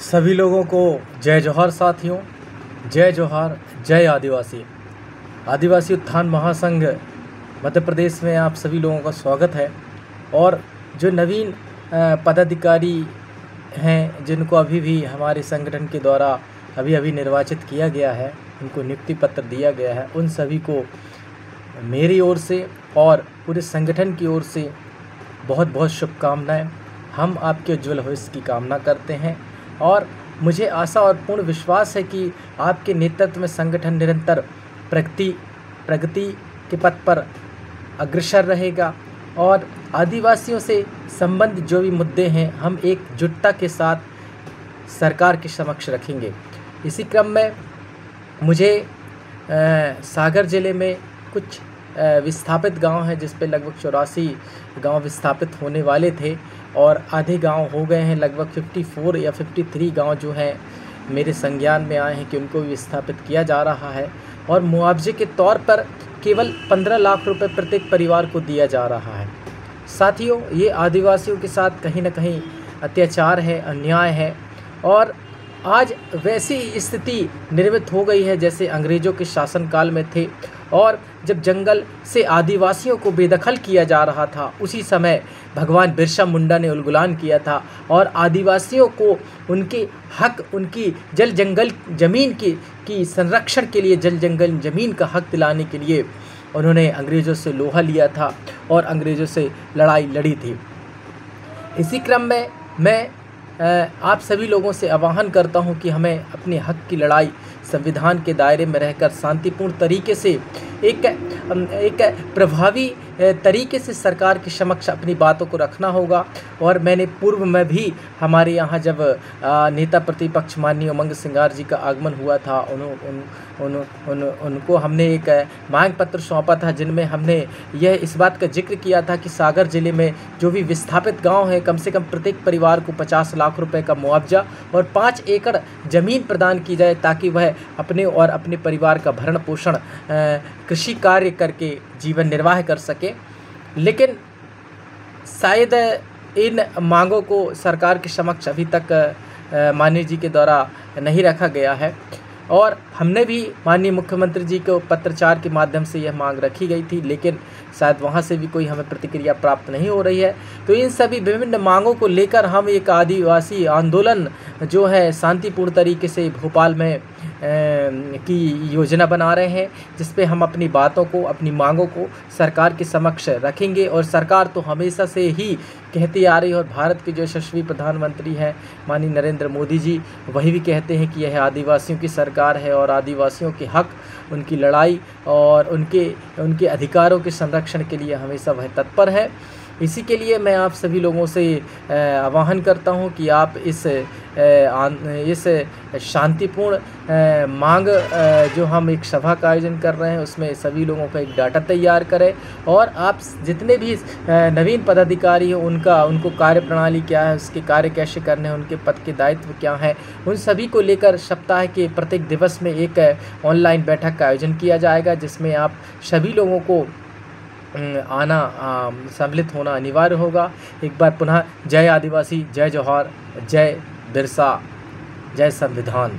सभी लोगों को जय जोहार साथियों। जय जोहार, जय आदिवासी। आदिवासी उत्थान महासंघ मध्य प्रदेश में आप सभी लोगों का स्वागत है। और जो नवीन पदाधिकारी हैं जिनको अभी भी हमारे संगठन के द्वारा अभी निर्वाचित किया गया है, उनको नियुक्ति पत्र दिया गया है, उन सभी को मेरी ओर से और पूरे संगठन की ओर से बहुत बहुत शुभकामनाएं। हम आपके उज्जवल भविष्य की कामना करते हैं और मुझे आशा और पूर्ण विश्वास है कि आपके नेतृत्व में संगठन निरंतर प्रगति के पथ पर अग्रसर रहेगा और आदिवासियों से संबंधित जो भी मुद्दे हैं हम एकजुटता के साथ सरकार के समक्ष रखेंगे। इसी क्रम में मुझे सागर ज़िले में कुछ विस्थापित गांव हैं जिस पे लगभग 84 गांव विस्थापित होने वाले थे और आधे गांव हो गए हैं। लगभग 54 या 53 गांव जो हैं मेरे संज्ञान में आए हैं कि उनको विस्थापित किया जा रहा है और मुआवजे के तौर पर केवल 15 लाख रुपए प्रत्येक परिवार को दिया जा रहा है। साथियों, ये आदिवासियों के साथ कहीं ना कहीं अत्याचार है, अन्याय है और आज वैसी स्थिति निर्मित हो गई है जैसे अंग्रेज़ों के शासनकाल में थे और जब जंगल से आदिवासियों को बेदखल किया जा रहा था उसी समय भगवान बिरसा मुंडा ने उलगुलान किया था और आदिवासियों को उनके हक, उनकी जल जंगल ज़मीन की संरक्षण के लिए, जल जंगल ज़मीन का हक दिलाने के लिए उन्होंने अंग्रेज़ों से लोहा लिया था और अंग्रेज़ों से लड़ाई लड़ी थी। इसी क्रम में मैं आप सभी लोगों से आह्वान करता हूं कि हमें अपने हक की लड़ाई संविधान के दायरे में रहकर शांतिपूर्ण तरीके से एक प्रभावी तरीके से सरकार के समक्ष अपनी बातों को रखना होगा। और मैंने पूर्व में भी हमारे यहाँ जब नेता प्रतिपक्ष माननीय उमंग सिंगार जी का आगमन हुआ था उनको हमने एक मांग पत्र सौंपा था जिनमें हमने यह इस बात का जिक्र किया था कि सागर ज़िले में जो भी विस्थापित गांव हैं कम से कम प्रत्येक परिवार को 50 लाख रुपए का मुआवजा और 5 एकड़ ज़मीन प्रदान की जाए ताकि वह अपने और अपने परिवार का भरण पोषण कृषि कार्य करके जीवन निर्वाह कर सके। लेकिन शायद इन मांगों को सरकार के समक्ष अभी तक माननीय जी के द्वारा नहीं रखा गया है और हमने भी माननीय मुख्यमंत्री जी को पत्रचार के माध्यम से यह मांग रखी गई थी, लेकिन शायद वहां से भी कोई हमें प्रतिक्रिया प्राप्त नहीं हो रही है। तो इन सभी विभिन्न मांगों को लेकर हम एक आदिवासी आंदोलन जो है शांतिपूर्ण तरीके से भोपाल में की योजना बना रहे हैं जिस पे हम अपनी बातों को, अपनी मांगों को सरकार के समक्ष रखेंगे। और सरकार तो हमेशा से ही कहती आ रही है और भारत के जो यशस्वी प्रधानमंत्री हैं माननीय नरेंद्र मोदी जी, वही भी कहते हैं कि यह आदिवासियों की सरकार है और आदिवासियों के हक, उनकी लड़ाई और उनके अधिकारों के संरक्षण के लिए हमेशा वह तत्पर है। इसी के लिए मैं आप सभी लोगों से आह्वान करता हूं कि आप इस शांतिपूर्ण मांग जो हम एक सभा का आयोजन कर रहे हैं उसमें सभी लोगों का एक डाटा तैयार करें और आप जितने भी नवीन पदाधिकारी हैं उनको कार्य प्रणाली क्या है, उसके कार्य कैसे करने हैं, उनके पद के दायित्व क्या हैं, उन सभी को लेकर सप्ताह के प्रत्येक दिवस में एक ऑनलाइन बैठक का आयोजन किया जाएगा जिसमें आप सभी लोगों को आना सम्मिलित होना अनिवार्य होगा। एक बार पुनः जय आदिवासी, जय जोहार, जय बिरसा, जय संविधान।